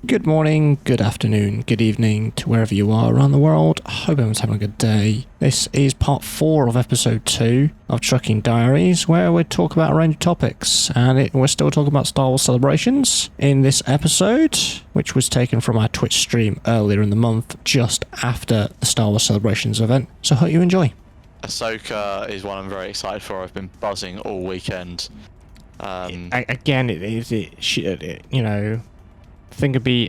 Good morning, good afternoon, good evening to wherever you are around the world. I hope everyone's having a good day. This is part 4 of episode 2 of Trucking Diaries, where we talk about a range of topics, and we're still talking about Star Wars celebrations in this episode, which was taken from our Twitch stream earlier in the month, just after the Star Wars celebrations event. So hope you enjoy. Ahsoka is one I'm very excited for. I've been buzzing all weekend. Again, you know, Thingaby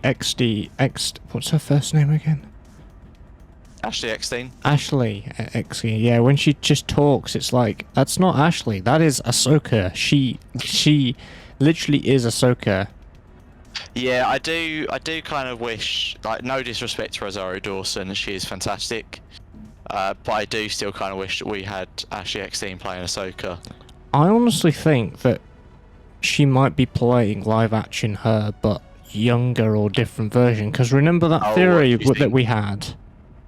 what's her first name again? Ashley Eckstein. Ashley Eckstein. Yeah, when she just talks, it's like, that's not Ashley, that is Ahsoka. She literally is Ahsoka. Yeah, I do kind of wish, like, no disrespect to Rosario Dawson, she is fantastic. But I do still kind of wish that we had Ashley Eckstein playing Ahsoka. I honestly think that she might be playing live action her, but younger or different version, because remember that theory that we had,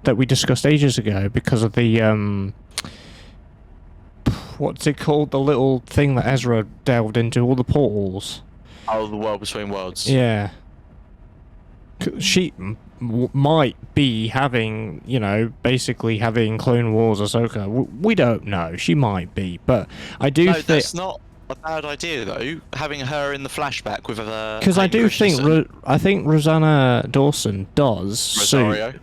that we discussed ages ago, because of the what's it called, the little thing that Ezra delved into, all the portals. Oh, the world between worlds. Yeah, she might be having, you know, basically having Clone Wars Ahsoka. We don't know, she might be, but I do think that's not a bad idea, though, having her in the flashback with a... Because I do think I think Rosanna Dawson does Rosario.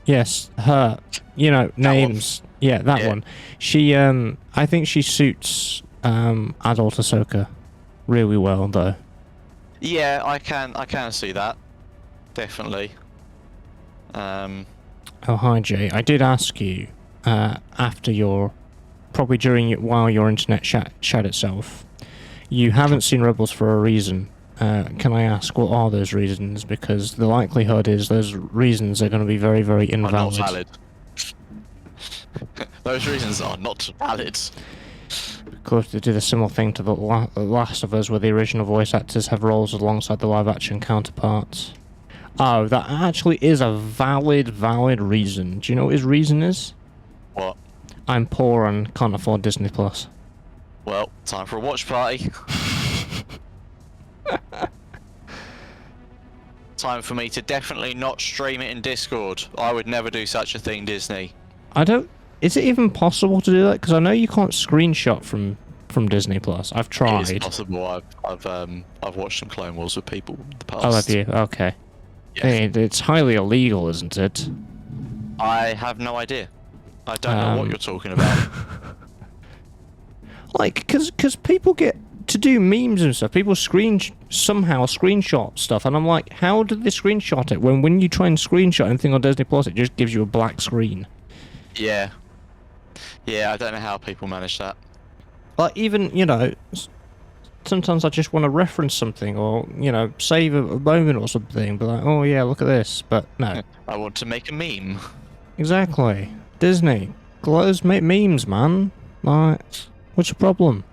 Yes, her. You know, names. One. Yeah, that one. She I think she suits adult Ahsoka really well, though. Yeah, I can see that. Definitely. Oh, hi Jay. I did ask you after your... probably while your internet shut itself. You haven't seen Rebels for a reason. Can I ask, what are those reasons? Because the likelihood is those reasons are going to be very, very invalid. Not valid. Those reasons are not valid. Because they did a similar thing to The Last of Us, where the original voice actors have roles alongside the live-action counterparts. Oh, that actually is a valid reason. Do you know what his reason is? What? I'm poor and can't afford Disney Plus. Well, time for a watch party. Time for me to definitely not stream it in Discord. I would never do such a thing, Disney. Is it even possible to do that? Because I know you can't screenshot from Disney Plus. I've tried. It is possible. I've watched some Clone Wars with people in the past. Oh, have you? Okay. Yes. Hey, it's highly illegal, isn't it? I have no idea. I don't know what you're talking about. Like, because people get to do memes and stuff. People somehow screenshot stuff, and I'm like, how did they screenshot it? When you try and screenshot anything on Disney Plus, it just gives you a black screen. Yeah. Yeah, I don't know how people manage that. Like, even, you know, sometimes I just want to reference something, or, you know, save a moment or something, but like, oh yeah, look at this, but no. I want to make a meme. Exactly. Disney, close memes, man. Like, what's the problem?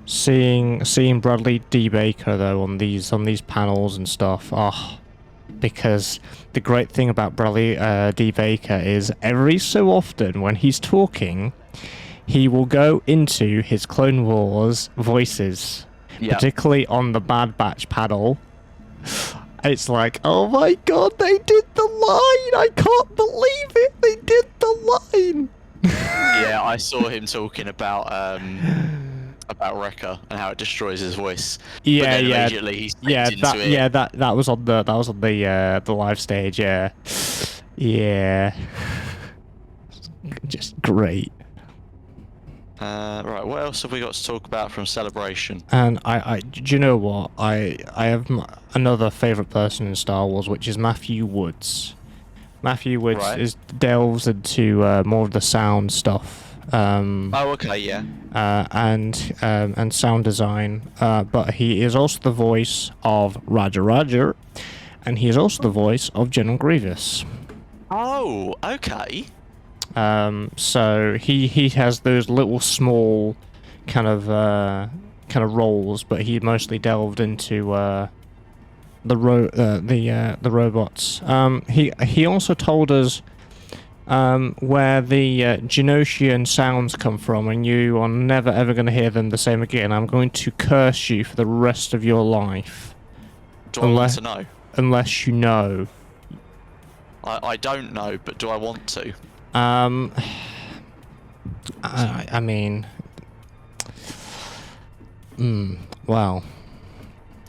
Seeing Bradley Dee Baker though on these panels and stuff. Oh, because the great thing about Bradley Dee Baker is every so often when he's talking, he will go into his Clone Wars voices, particularly on the Bad Batch panel. It's like, oh my god, they did the line! I can't believe it! They did the line! Yeah, I saw him talking about Wrecker and how it destroys his voice. Yeah, but then yeah, immediately he into it. Yeah, that was on the live stage. Yeah, yeah, just great. Right, what else have we got to talk about from Celebration? And do you know what? I have another favourite person in Star Wars, which is Matthew Woods. Matthew Woods delves into more of the sound stuff. Oh, okay, yeah. And sound design. But he is also the voice of Roger, and he is also the voice of General Grievous. Oh, okay. So he has those little small kind of roles, but he mostly delved into the robots. He also told us where the Genosian sounds come from, and you are never ever going to hear them the same again. I'm going to curse you for the rest of your life. Do I want to know? Unless you know. I don't know, but do I want to? I mean... well...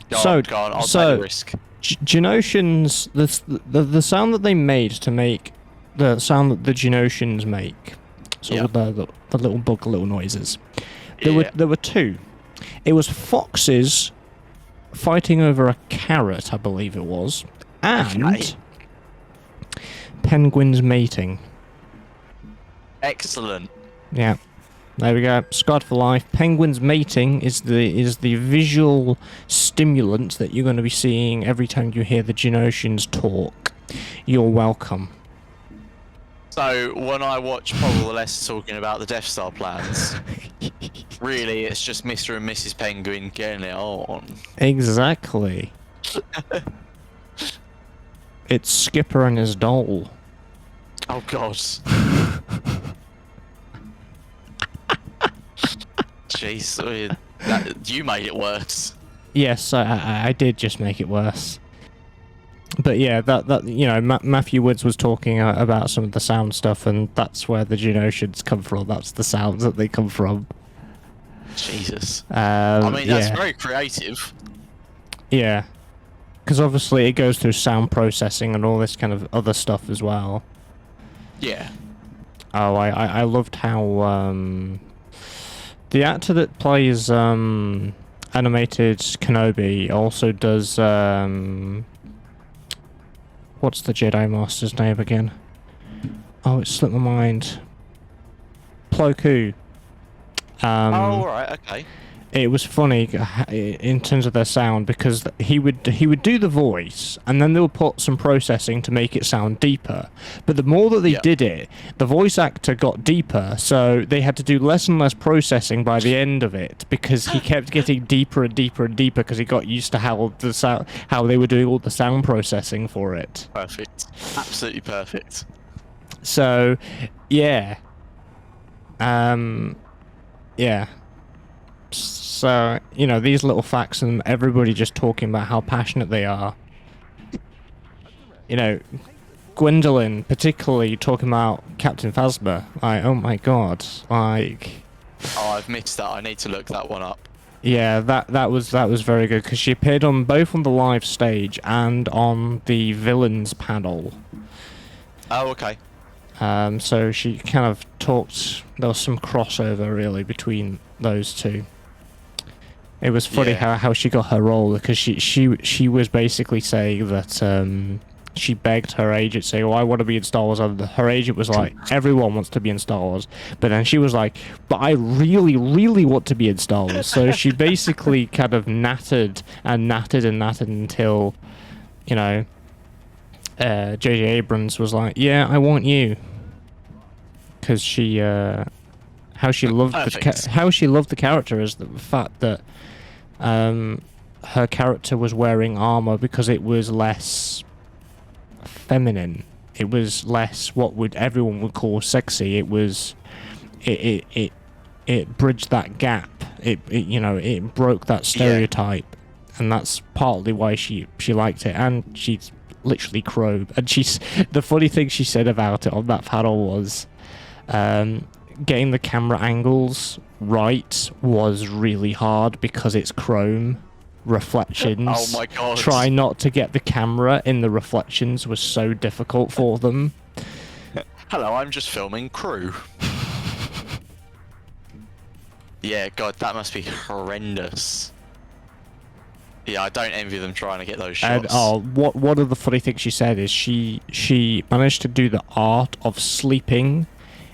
Go on, I'll take the risk. Genosians, the sound that they made to make the sound that the Genosians make, so the little bug little noises, there were two. It was foxes fighting over a carrot, I believe it was, and penguins mating. Excellent. Yeah. There we go. Scarred for life. Penguins mating is the visual stimulant that you're going to be seeing every time you hear the Genosians talk. You're welcome. So when I watch Probable Less talking about the Death Star plans, really it's just Mr. and Mrs. Penguin getting it on. Exactly. It's Skipper and his doll. Oh God. Jeez, you made it worse. Yes, I did just make it worse. But yeah, that you know, Matthew Woods was talking about some of the sound stuff, and that's where the Genosians come from. That's the sounds that they come from. Jesus. I mean, that's very creative. Yeah, because obviously it goes through sound processing and all this kind of other stuff as well. Yeah. Oh, I loved how the actor that plays animated Kenobi also does what's the Jedi Master's name again? Oh, it slipped my mind. Plo Koon. Oh, right, okay. It was funny in terms of their sound because he would do the voice and then they would put some processing to make it sound deeper. But the more that they did it, the voice actor got deeper, so they had to do less and less processing by the end of it because he kept getting deeper and deeper and deeper because he got used to how they were doing all the sound processing for it. Perfect. Absolutely perfect. So, yeah. Yeah. So, you know, these little facts and everybody just talking about how passionate they are. You know, Gwendoline particularly talking about Captain Phasma. Like, oh my god. Like... Oh, I've missed that. I need to look that one up. Yeah, that was very good because she appeared on both on the live stage and on the villains panel. Oh, okay. So she kind of talked... There was some crossover, really, between those two. It was funny how she got her role because she was basically saying that she begged her agent, saying, "Oh, I want to be in Star Wars." And her agent was like, "Everyone wants to be in Star Wars," but then she was like, "But I really, really want to be in Star Wars." So she basically kind of nattered until, you know, J.J. Abrams was like, "Yeah, I want you," because she how she loved the character is the fact that her character was wearing armor because it was less feminine. It was less what everyone would call sexy. It was it bridged that gap. It broke that stereotype, and that's partly why she liked it. And she's literally Crow. And the funny thing she said about it on that panel was getting the camera angles right was really hard because it's chrome reflections. Oh my god. Try not to get the camera in the reflections was so difficult for them. Hello, I'm just filming crew. Yeah, god, that must be horrendous. Yeah, I don't envy them trying to get those shots. And one of the funny things she said is she managed to do the art of sleeping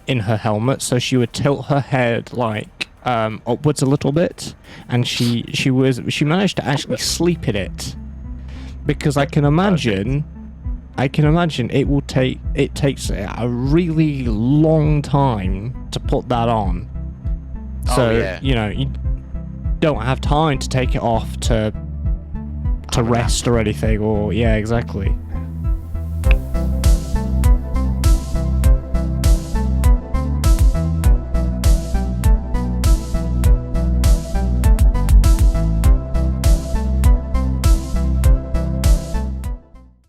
in her helmet, so she would tilt her head like upwards a little bit, and she managed to actually sleep in it, because I can imagine it takes a really long time to put that on. So you know, you don't have time to take it off to rest or anything, or exactly.